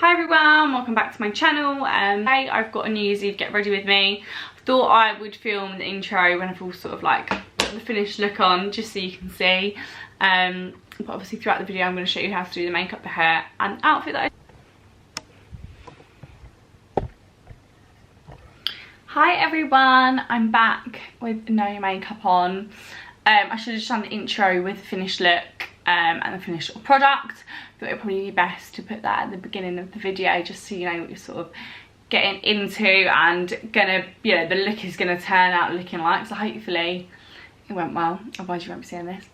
Hi everyone, welcome back to my channel. Today I've got a New Year's Eve get ready with me. I thought I would film the intro when I've all sort of like got the finished look on, just so you can see. But obviously throughout the video I'm going to show you how to do the makeup, the hair and outfit that Hi everyone, I'm back with no makeup on. I should have just done the intro with the finished look and the finished product. I thought it would probably be best to put that at the beginning of the video, just so you know what you're sort of getting into and gonna, you know, the look is gonna turn out looking like. So hopefully it went well, otherwise you won't be seeing this.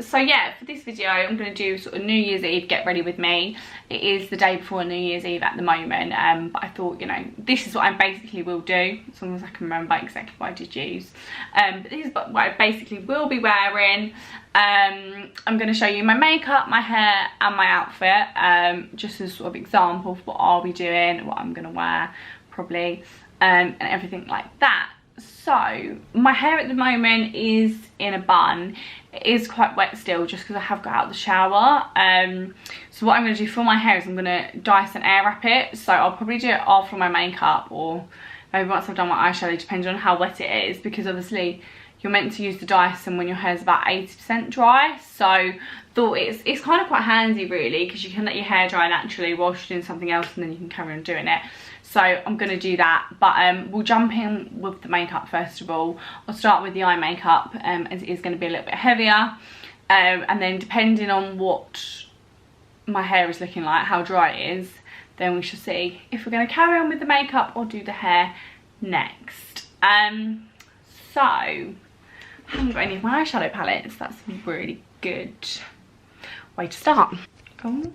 So yeah, for this video I'm going to do sort of New Year's Eve get ready with me. It is the day before New Year's Eve at the moment, but I thought, you know, this is what I basically will do, as long as I can remember exactly what I did use. But this is what I basically will be wearing. I'm going to show you my makeup, my hair and my outfit, just as sort of example of what I'll be doing, what I'm going to wear probably, and everything like that. So my hair at the moment is in a bun. It is quite wet still, just because I have got out of the shower. So what I'm going to do for my hair is I'm going to Dyson air wrap it. So I'll probably do it after my makeup, or maybe once I've done my eyeshadow, depending on how wet it is, because obviously you're meant to use the Dyson when your hair's about 80% dry. So thought it's kind of quite handy really, because you can let your hair dry naturally whilst you're doing something else, and then you can carry on doing it. So I'm going to do that, but we'll jump in with the makeup first of all. I'll start with the eye makeup, as it is going to be a little bit heavier, and then depending on what my hair is looking like, how dry it is, then we shall see if we're going to carry on with the makeup or do the hair next. So I haven't got any of my eyeshadow palettes. That's a really good way to start. Oh,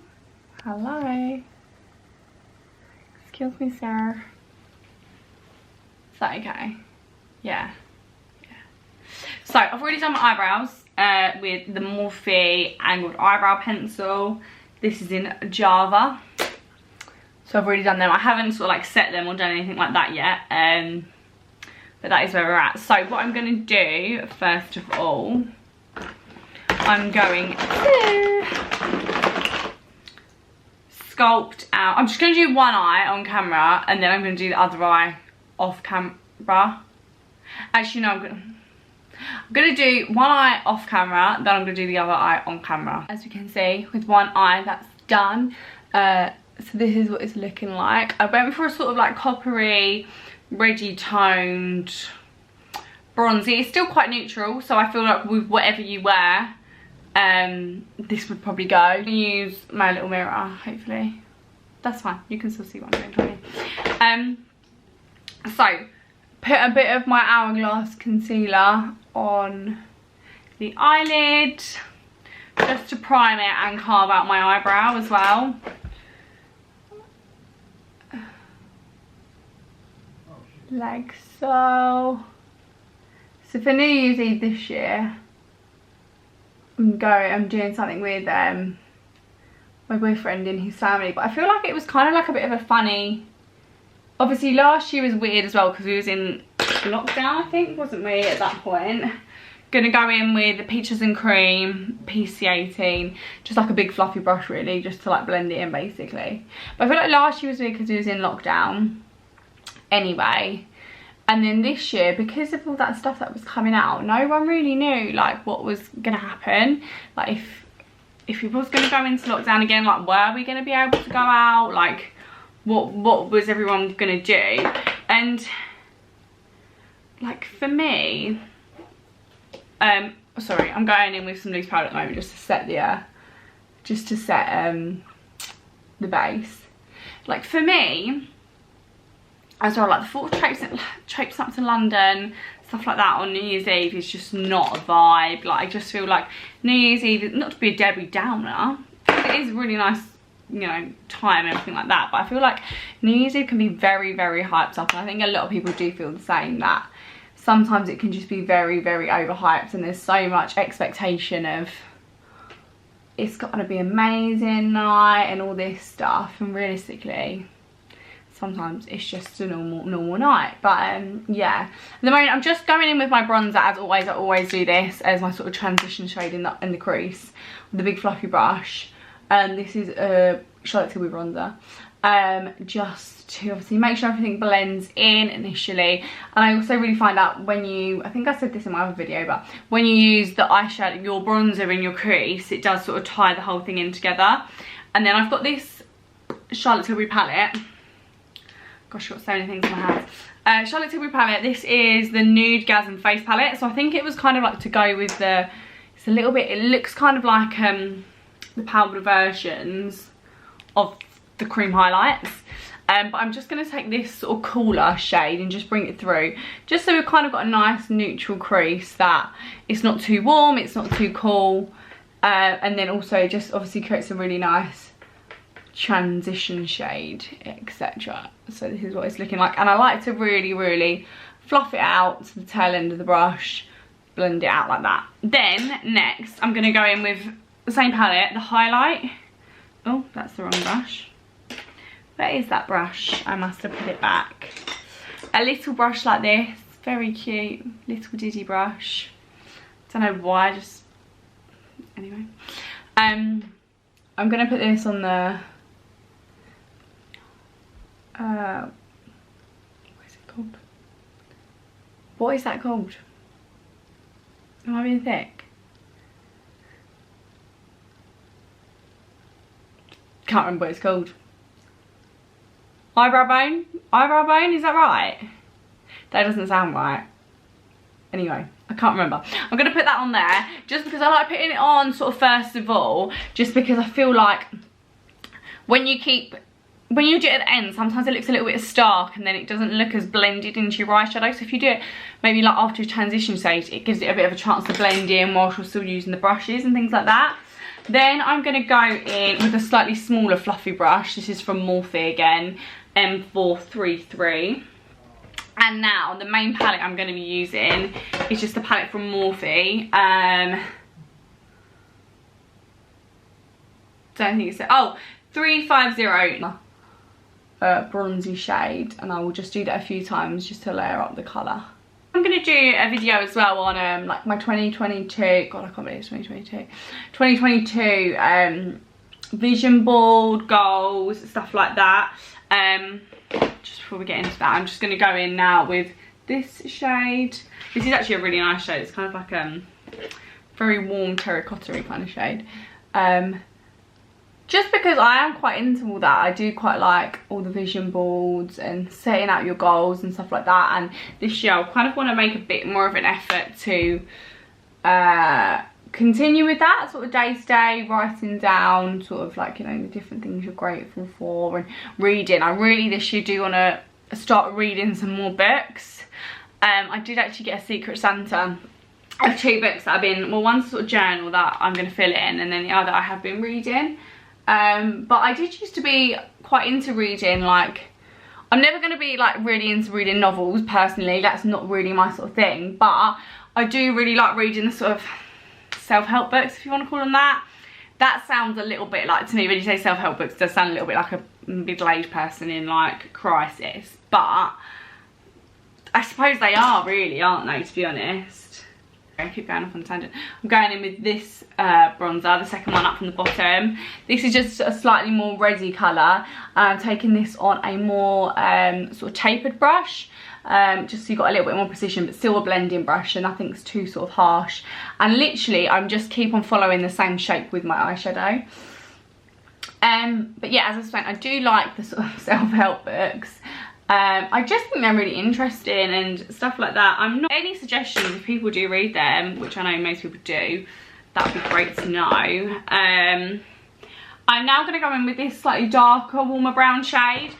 hello. Excuse me, sir. Is that okay? Yeah. So I've already done my eyebrows with the Morphe angled eyebrow pencil. This is in Java. So I've already done them. I haven't sort of like set them or done anything like that yet. But that is where we're at. So what I'm going to do first of all, I'm going to sculpt out. I'm just going to do one eye on camera, and then I'm going to do the other eye off camera. Actually no, I'm going to do one eye off camera, then I'm going to do the other eye on camera. As you can see, with one eye that's done. So this is what it's looking like. I went for a sort of like coppery, reddy toned bronzy. It's still quite neutral, so I feel like with whatever you wear, this would probably go. I'm gonna use my little mirror, hopefully. That's fine, you can still see what I'm doing, can't you? So put a bit of my Hourglass concealer on the eyelid, just to prime it and carve out my eyebrow as well. Like so. So for New Year's Eve this year, I'm doing something with my boyfriend and his family, but I feel like it was kind of like a bit of a funny, obviously last year was weird as well because we was in lockdown, I think, wasn't we, at that point. Gonna go in with the Peaches and Cream PC18, just like a big fluffy brush really, just to like blend it in basically. But I feel like last year was weird because we was in lockdown anyway. And then this year, because of all that stuff that was coming out, no one really knew like what was gonna happen. Like if we was gonna go into lockdown again, like were we gonna be able to go out? Like what was everyone gonna do? And like for me, sorry, I'm going in with some loose powder at the moment just to set the base. Like for me, as well, like the thought of traipsing up to London, stuff like that on New Year's Eve is just not a vibe. Like I just feel like New Year's Eve, not to be a Debbie Downer, it is a really nice, you know, time and everything like that, but I feel like New Year's Eve can be very, very hyped up, and I think a lot of people do feel the same, that sometimes it can just be very, very overhyped, and there's so much expectation of it's got to be an amazing night and all this stuff, and realistically sometimes it's just a normal night. But yeah, at the moment I'm just going in with my bronzer as always. I always do this as my sort of transition shade in the crease with the big fluffy brush. This is a Charlotte Tilbury bronzer. Just to obviously make sure everything blends in initially. And I also really find out when you, I think I said this in my other video, but when you use the eyeshadow, your bronzer in your crease, it does sort of tie the whole thing in together. And then I've got this Charlotte Tilbury palette. Gosh, I've got so many things in my hands. Charlotte Tilbury palette. This is the Nude Gasm Face Palette. So I think it was kind of like to go with the, it's a little bit, it looks kind of like the powder versions of the cream highlights. But I'm just going to take this sort of cooler shade and just bring it through, just so we've kind of got a nice neutral crease that it's not too warm, it's not too cool, and then also just obviously creates a really nice transition shade, etc. So this is what it's looking like, and I like to really fluff it out to the tail end of the brush, blend it out like that. Then next I'm going to go in with the same palette, the highlight. Oh, that's the wrong brush. Where is that brush? I must have put it back. A little brush like this, very cute, little diddy brush. Don't know why, just anyway. I'm gonna put this on the what is it called? What is that called? Am I being thick? Can't remember what it's called. Eyebrow bone? Eyebrow bone, is that right? That doesn't sound right. Anyway, I can't remember. I'm going to put that on there just because I like putting it on sort of first of all, just because I feel like when you do it at the end, sometimes it looks a little bit stark and then it doesn't look as blended into your eyeshadow. So if you do it maybe like after a transition stage, it gives it a bit of a chance to blend in whilst you're still using the brushes and things like that. Then I'm going to go in with a slightly smaller fluffy brush. This is from Morphe again, M433. And now the main palette I'm going to be using is just the palette from Morphe. Don't think it's, oh, 350 bronzy shade, and I will just do that a few times just to layer up the colour. I'm going to do a video as well on like my 2022, god I can't believe it's 2022 vision board, goals, stuff like that. Just before we get into that, I'm just going to go in now with this shade. This is actually a really nice shade. It's kind of like very warm terracotta-y kind of shade. Just because I am quite into all that, I do quite like all the vision boards and setting out your goals and stuff like that. And this year I kind of want to make a bit more of an effort to continue with that sort of day-to-day, writing down sort of like, you know, the different things you're grateful for and reading. I really this year do want to start reading some more books. I did actually get a Secret Santa of 2 books that I've been, well, one's a sort of journal that I'm going to fill in, and then the other I have been reading. But I did used to be quite into reading, like, I'm never going to be like really into reading novels personally, that's not really my sort of thing, but I do really like reading the sort of self-help books, if you want to call them that. That sounds a little bit like, to me, when you say self-help books, it does sound a little bit like a middle-aged person in like crisis, but I suppose they are really, aren't they, to be honest. I keep going off on a tangent. I'm going in with this bronzer, the second one up from the bottom. This is just a slightly more reddy colour. I'm taking this on a more sort of tapered brush, just so you've got a little bit more precision, but still a blending brush, so nothing's too sort of harsh. And literally, I'm just keep on following the same shape with my eyeshadow. But yeah, as I was saying, I do like the sort of self-help books. I just think they're really interesting and stuff like that. I'm not, any suggestions if people do read them, which I know most people do, that would be great to know. I'm now going to go in with this slightly darker, warmer brown shade.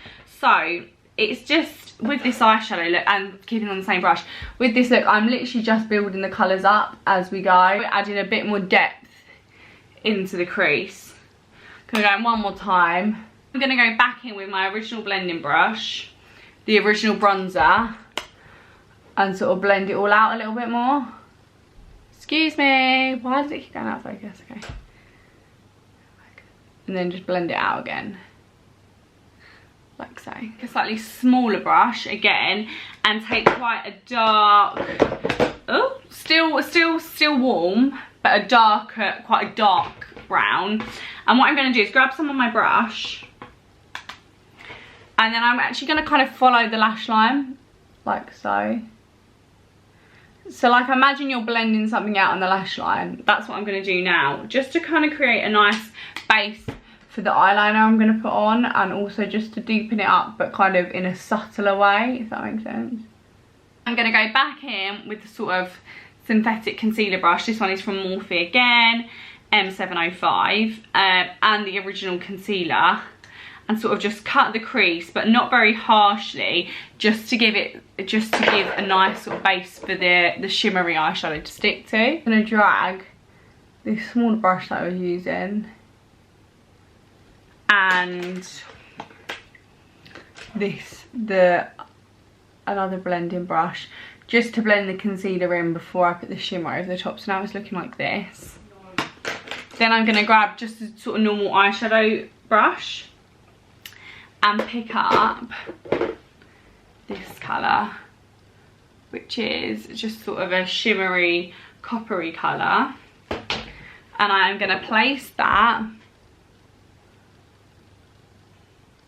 So it's just with this eyeshadow look, and keeping on the same brush, with this look I'm literally just building the colours up as we go, adding a bit more depth into the crease. I'm going to go in one more time. I'm going to go back in with my original blending brush, the original bronzer, and sort of blend it all out a little bit more. Excuse me, why does it keep going out of focus? Okay. And then just blend it out again, like so. A slightly smaller brush again, and take quite a dark, oh, still warm, but a darker, quite a dark brown. And what I'm going to do is grab some on my brush, and then I'm actually going to kind of follow the lash line, like so. So like imagine you're blending something out on the lash line. That's what I'm going to do now, just to kind of create a nice base for the eyeliner I'm going to put on, and also just to deepen it up, but kind of in a subtler way, if that makes sense. I'm going to go back in with the sort of synthetic concealer brush. This one is from Morphe again, M705, and the original concealer, and sort of just cut the crease, but not very harshly, just to give a nice sort of base for the shimmery eyeshadow to stick to. I'm going to drag this smaller brush that I was using and another blending brush, just to blend the concealer in before I put the shimmer over the top. So now it's looking like this. Then I'm going to grab just a sort of normal eyeshadow brush and pick up this colour, which is just sort of a shimmery coppery colour, and I am going to place that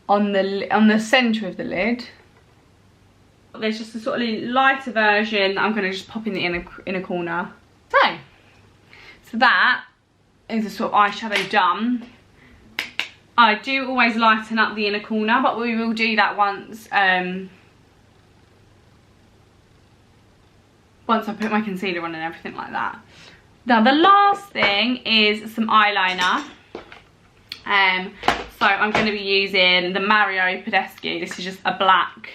on the centre of the lid. There's just a sort of lighter version that I'm going to just pop in the inner corner. So that is a sort of eyeshadow done. I do always lighten up the inner corner, but we will do that once I put my concealer on and everything like that. Now the last thing is some eyeliner. So I'm going to be using the Mario Pedeschi. This is just a black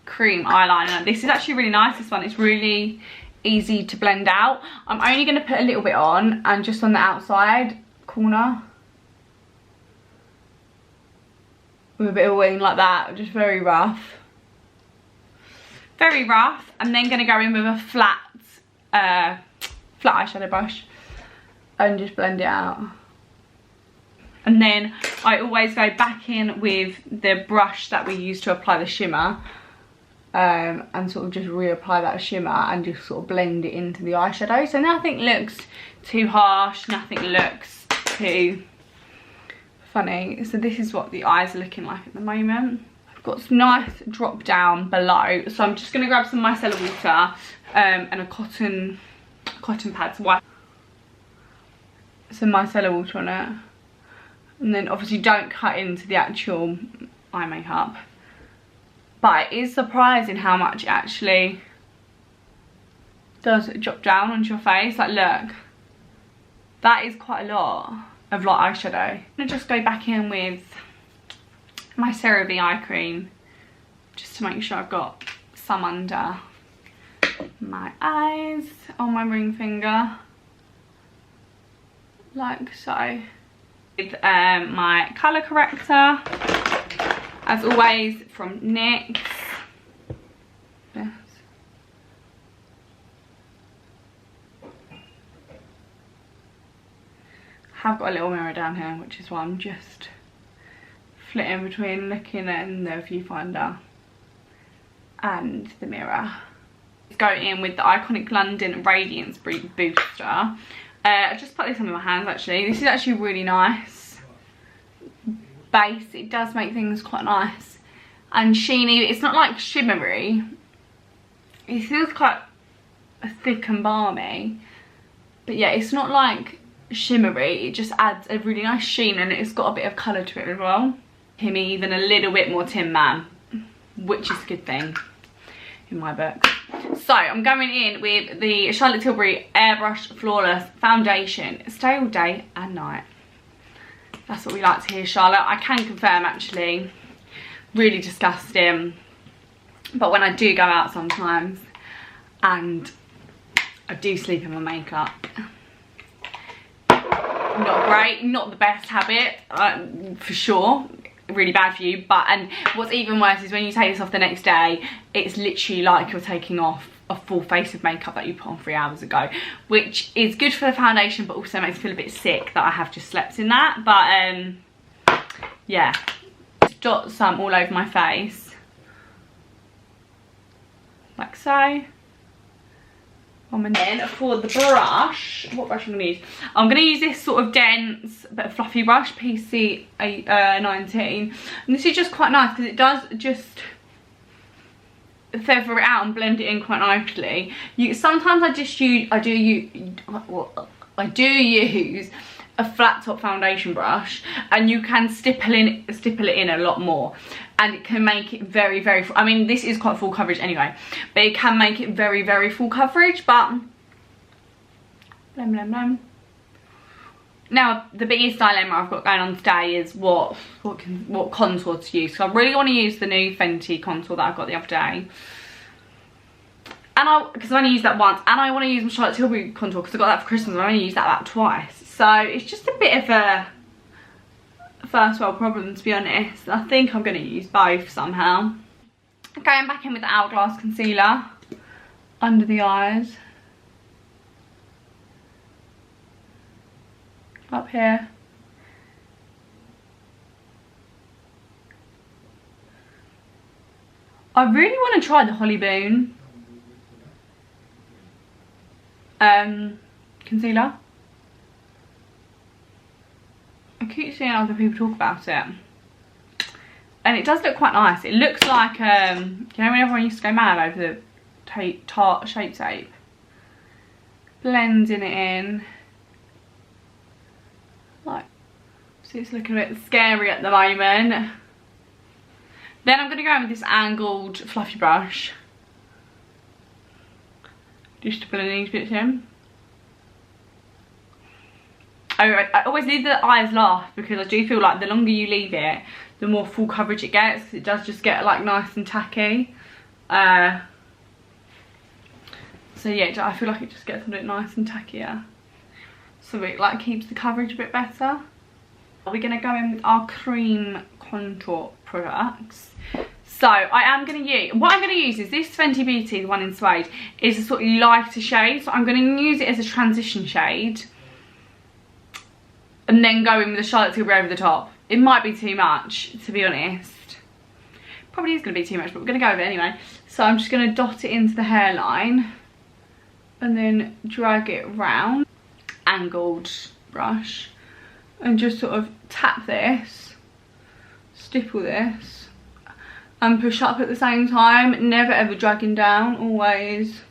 cream eyeliner. This is actually really nice, this one. It's really easy to blend out. I'm only going to put a little bit on, and just on the outside corner, with a bit of wing like that, just very rough. Very rough. I'm then going to go in with a flat eyeshadow brush and just blend it out. And then I always go back in with the brush that we used to apply the shimmer, and sort of just reapply that shimmer and just sort of blend it into the eyeshadow. So nothing looks too harsh, nothing looks too funny. So this is what the eyes are looking like at the moment. I've got some nice drop down below, so I'm just going to grab some micellar water and a cotton pad to wipe some micellar water on it. And then obviously don't cut into the actual eye makeup, but it is surprising how much it actually does drop down onto your face. Like, look, that is quite a lot of light eyeshadow. I'm gonna just go back in with my CeraVe eye cream, just to make sure I've got some under my eyes on my ring finger, like so. With my colour corrector, as always, from NYX. Yes. Have got a little mirror down here, which is why I'm just flitting between looking in the viewfinder and the mirror. Go in with the Iconic London Radiance Booster. I just put this on my hands actually. This is actually really nice base. It does make things quite nice and sheeny. It's not like shimmery. It feels quite thick and balmy. But yeah, it's not like shimmery. It just adds a really nice sheen, and it's got a bit of colour to it as well. Him even a little bit more Tin Man, which is a good thing in my book. So I'm going in with the Charlotte Tilbury Airbrush Flawless Foundation. Stay all day and night. That's what we like to hear, Charlotte. I can confirm, actually, really disgusting. But when I do go out sometimes and I do sleep in my makeup, not great, not the best habit, for sure. Really bad for you. But and what's even worse is when you take this off the next day, it's literally like you're taking off a full face of makeup that you put on 3 hours ago, which is good for the foundation, but also makes me feel a bit sick that I have just slept in that. But yeah, just dot some all over my face, like so. And then for the brush, what brush I'm going to use? I'm going to use this sort of dense but fluffy brush, PC 19. And this is just quite nice because it does just feather it out and blend it in quite nicely. Sometimes I do use a flat top foundation brush, and you can stipple it in a lot more, and it can make it very, very full. I mean, this is quite full coverage anyway, but it can make it very, very full coverage. But blam, blam, blam. Now the biggest dilemma I've got going on today is what contour to use. So I really want to use the new Fenty contour that I got the other day, and because I only used that once, and I want to use my Charlotte Tilbury contour because I got that for Christmas. I only used that about twice, so it's just a bit of a first world problem, to be honest. I think I'm going to use both somehow. Going back in with the Hourglass concealer under the eyes, up here. I really want to try the Holly Boone concealer. I keep seeing other people talk about it, and it does look quite nice. It looks like you know when everyone used to go mad over the Tarte Shape Tape, blending it in. Like, so it's looking a bit scary at the moment. Then I'm going to go in with this angled fluffy brush, just to blend these bits in. I always leave the eyes last because I do feel like the longer you leave it, the more full coverage it gets, because it does just get like nice and tacky. So yeah, I feel like it just gets a bit nice and tackier, so it like keeps the coverage a bit better. We're going to go in with our cream contour products. So what I'm going to use is this Fenty Beauty, the one in suede, is a sort of lighter shade. So I'm going to use it as a transition shade, and then go in with the Charlotte Tilbury over the top. It might be too much, to be honest. Probably is going to be too much, but we're going to go with it anyway. So I'm just going to dot it into the hairline, and then drag it round, angled brush, and just sort of tap this, stipple this, and push up at the same time. Never ever dragging down, always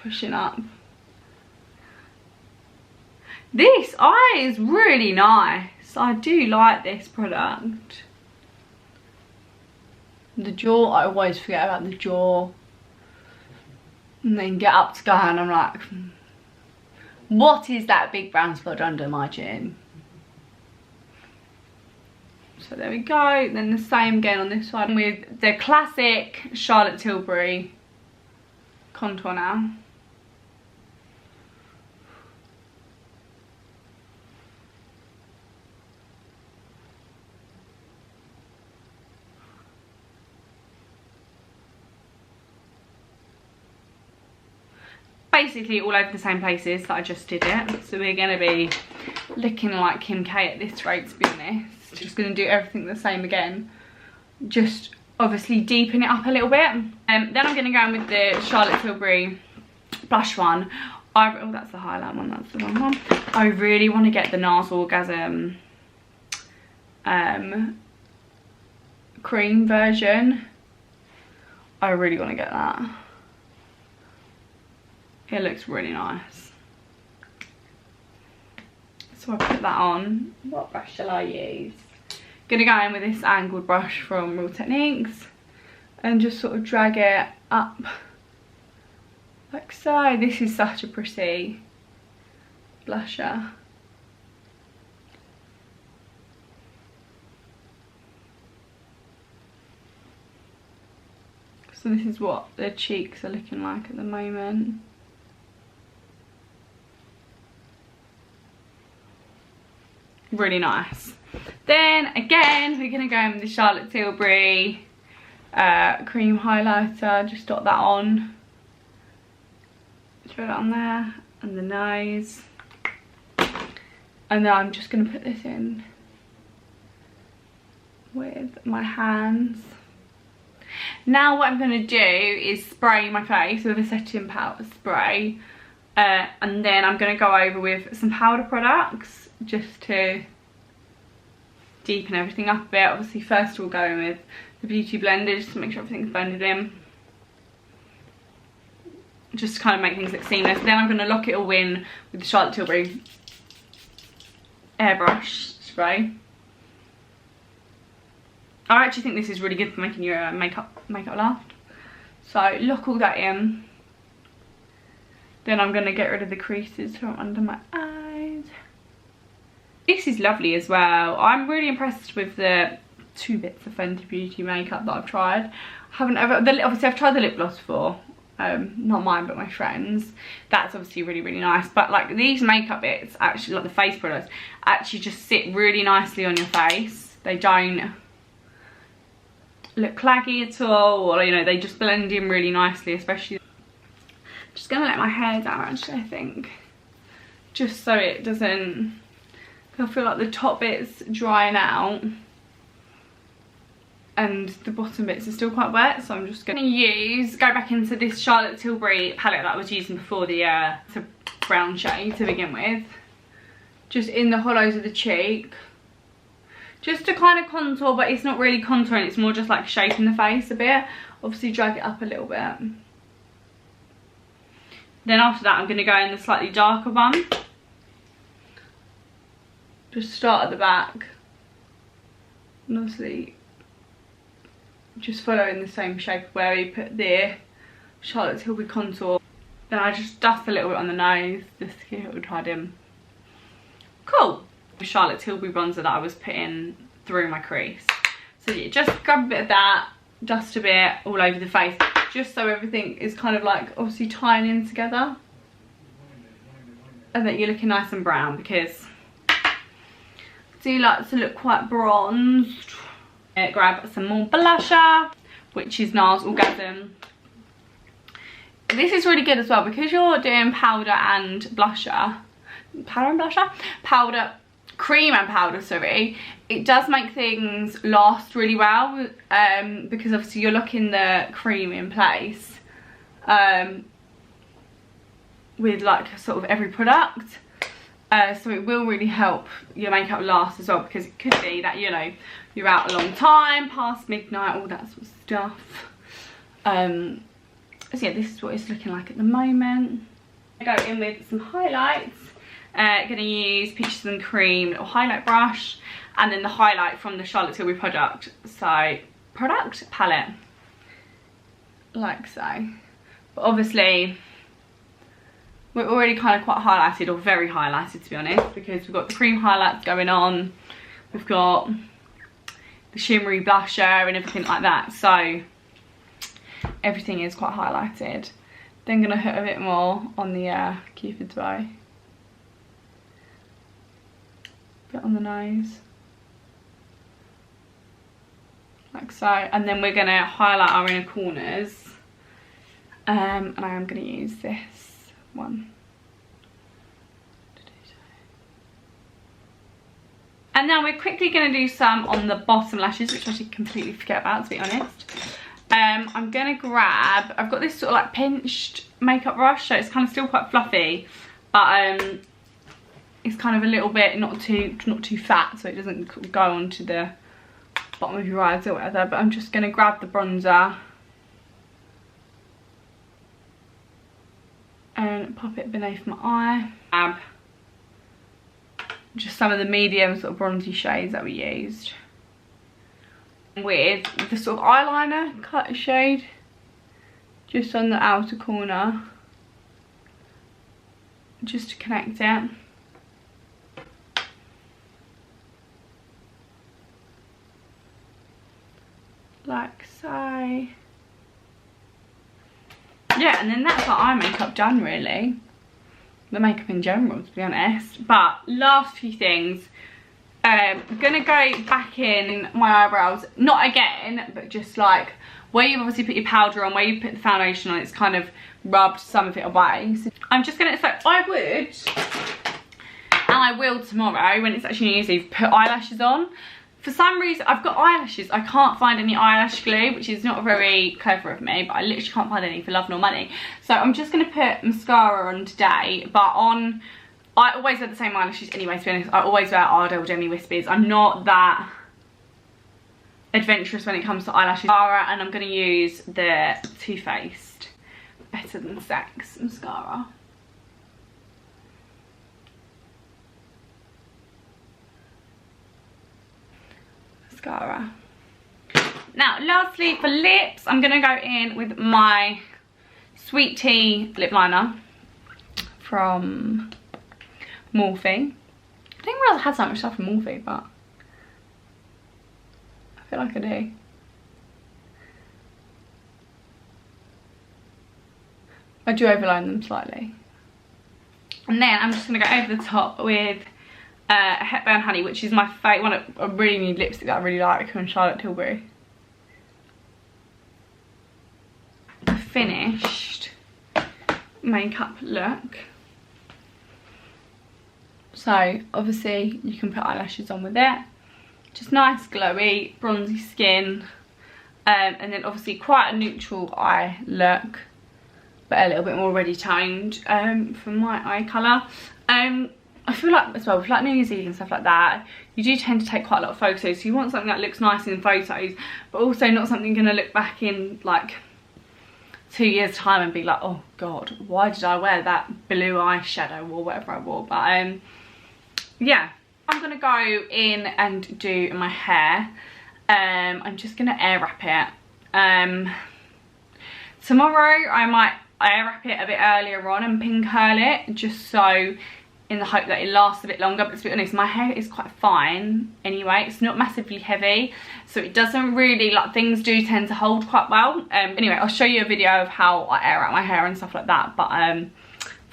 pushing up. This eye is really nice. I do like this product. The jaw, I always forget about the jaw. And then get up to go and I'm like, what is that big brown spot under my chin? So there we go. Then the same again on this one with the classic Charlotte Tilbury contour now. Basically all over the same places that I just did it. So we're going to be looking like Kim K at this rate, to be honest. Just going to do everything the same again. Just obviously deepen it up a little bit. Then I'm going to go in with the Charlotte Tilbury blush one. Oh, that's the highlight one, that's the wrong one. I really want to get the NARS Orgasm cream version. I really want to get that. It looks really nice. So I put that on. What brush shall I use? Gonna go in with this angled brush from Real Techniques and just sort of drag it up like so. This is such a pretty blusher. So this is what the cheeks are looking like at the moment. Really nice. Then again, we're going to go in with the Charlotte Tilbury cream highlighter. Just dot that on. Throw that on there. And the nose. And then I'm just going to put this in with my hands. Now what I'm going to do is spray my face with a setting powder spray, and then I'm going to go over with some powder products just to deepen everything up a bit. Obviously first we'll go in with the beauty blender just to make sure everything's blended in, just to kind of make things look seamless. Then I'm going to lock it all in with the Charlotte Tilbury airbrush spray. I actually think this is really good for making your makeup last. So lock all that in. Then I'm going to get rid of the creases from under my eyes. This is lovely as well. I'm really impressed with the 2 bits of Fenty Beauty makeup that I've tried. I haven't ever, obviously I've tried the lip gloss before. Not mine but my friends. That's obviously really, really nice. But like these makeup bits, actually like the face products, actually just sit really nicely on your face. They don't look claggy at all, or you know, they just blend in really nicely. Especially, just gonna let my hair down actually, I think, just so it doesn't, I feel like the top bit's drying out and the bottom bits are still quite wet. So I'm just gonna go back into this Charlotte Tilbury palette that I was using before, the it's a brown shade to begin with, just in the hollows of the cheek, just to kind of contour, but it's not really contouring, it's more just like shaping the face a bit. Obviously drag it up a little bit. Then after that I'm going to go in the slightly darker one. Just start at the back. And obviously just following the same shape where we put the Charlotte Tilbury contour. Then I just dust a little bit on the nose just to keep it all tied in. Cool. Charlotte Tilbury bronzer that I was putting through my crease. So yeah, just grab a bit of that, dust a bit all over the face, just so everything is kind of like obviously tying in together, and that you're looking nice and brown, because I do like to look quite bronzed. Grab some more blusher, which is NARS Orgasm. This is really good as well because you're doing powder and blusher. Cream and powder, sorry. It does make things last really well, because obviously you're locking the cream in place with like sort of every product, so it will really help your makeup last as well, because it could be that, you know, you're out a long time, past midnight, all that sort of stuff. So yeah, this is what it's looking like at the moment. I go in with some highlights. Gonna use Peaches and Cream little highlight brush, and then the highlight from the Charlotte Tilbury product palette, like so. But obviously we're already kind of quite highlighted, or very highlighted to be honest, because we've got the cream highlights going on, we've got the shimmery blusher and everything like that, so everything is quite highlighted. Then gonna hit a bit more on the Cupid's bow. Bit on the nose, like so, and then we're going to highlight our inner corners, and I am going to use this one to do so. And now we're quickly going to do some on the bottom lashes, which I should completely forget about, to be honest. I'm going to grab, I've got this sort of like pinched makeup brush, so it's kind of still quite fluffy, but it's kind of a little bit not too fat, so it doesn't go onto the bottom of your eyes or whatever. But I'm just going to grab the bronzer and pop it beneath my eye. Grab just some of the medium sort of bronzy shades that we used, with the sort of eyeliner cut shade just on the outer corner, just to connect it. Like so. Yeah, and then that's our eye makeup done, really. The makeup in general, to be honest. But last few things, I'm gonna go back in my eyebrows, not again, but just like where you've obviously put your powder on, where you put the foundation on, it's kind of rubbed some of it away. So I'm just gonna, so I would, and I will tomorrow when it's actually New Year's Eve, put eyelashes on. For some reason, I've got eyelashes. I can't find any eyelash glue, which is not very clever of me, but I literally can't find any for love nor money. So I'm just going to put mascara on today, but I always wear the same eyelashes anyway, to be honest. I always wear Ardell Demi Wispies. I'm not that adventurous when it comes to eyelashes. And I'm going to use the Too Faced Better Than Sex mascara. Mascara. Now lastly for lips, I'm going to go in with my Sweet Tea lip liner from Morphe. I didn't realise I had so much stuff from Morphe, but I feel like I do. I do overline them slightly. And then I'm just going to go over the top with Hepburn Honey, which is my favourite, a really new lipstick that I really like from Charlotte Tilbury. A finished makeup look. So obviously you can put eyelashes on with it. Just nice glowy, bronzy skin. And then obviously quite a neutral eye look, but a little bit more ready toned for my eye colour. I feel like as well with like New Year's Eve and stuff like that, you do tend to take quite a lot of photos, so you want something that looks nice in photos, but also not something you're going to look back in like 2 years time and be like, oh god, why did I wear that blue eyeshadow or whatever I wore. But yeah, I'm going to go in and do my hair. I'm just going to air wrap it. Tomorrow I might air wrap it a bit earlier on and pin curl it, just so in the hope that it lasts a bit longer. But to be honest, my hair is quite fine anyway. It's not massively heavy, so it doesn't really, like, things do tend to hold quite well. Anyway, I'll show you a video of how I air out my hair and stuff like that, but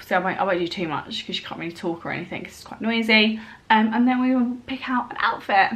so I won't do too much because you can't really talk or anything because it's quite noisy. And then we will pick out an outfit.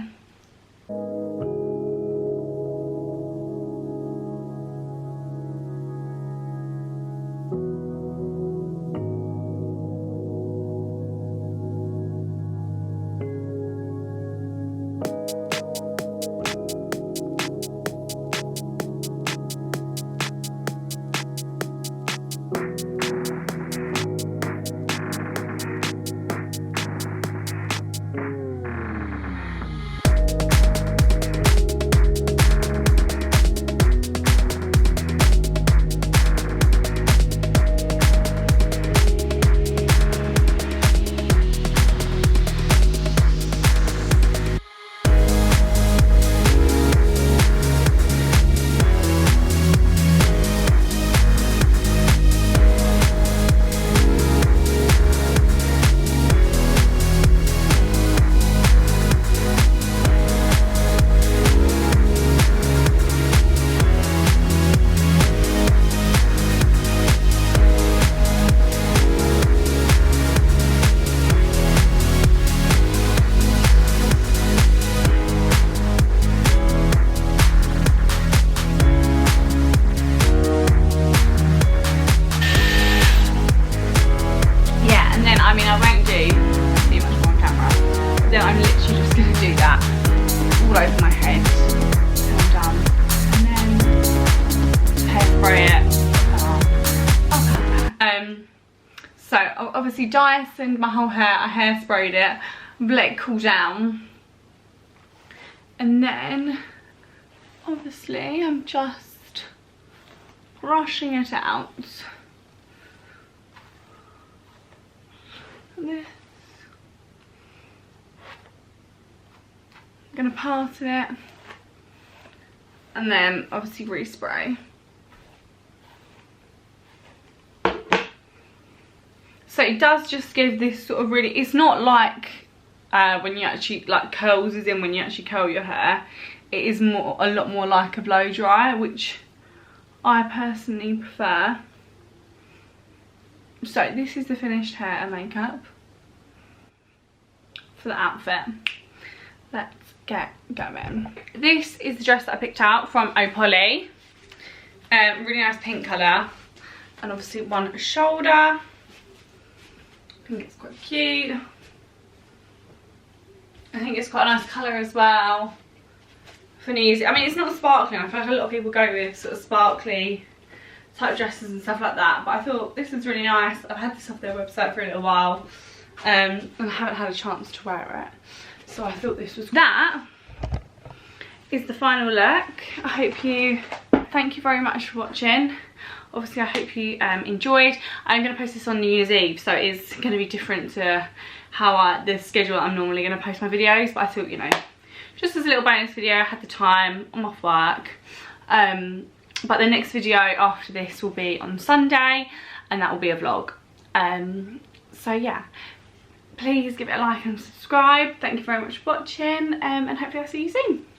So I obviously Dysoned my whole hair, I hairsprayed it, let it cool down, and then obviously I'm just brushing it out. This. I'm gonna part it and then obviously respray. So it does just give this sort of really, it's not like when you actually, like curls as in when you actually curl your hair. It is more, a lot more like a blow dry, which I personally prefer. So this is the finished hair and makeup for the outfit. Let's get going. This is the dress that I picked out from Opoly. Really nice pink colour, and obviously one shoulder. I think it's quite cute. I think it's quite a nice colour as well. for New Year's. I mean, it's not sparkling. I feel like a lot of people go with sort of sparkly type dresses and stuff like that, but I thought this was really nice. I've had this off their website for a little while, and I haven't had a chance to wear it, so I thought this was... That is the final look. I hope you... Thank you very much for watching. Obviously, I hope you enjoyed. I'm going to post this on New Year's Eve, so it's going to be different to how the schedule I'm normally going to post my videos, but I thought, you know, just as a little bonus video, I had the time, I'm off work. But the next video after this will be on Sunday, and that will be a vlog. So yeah, please give it a like and subscribe. Thank you very much for watching, and hopefully I'll see you soon.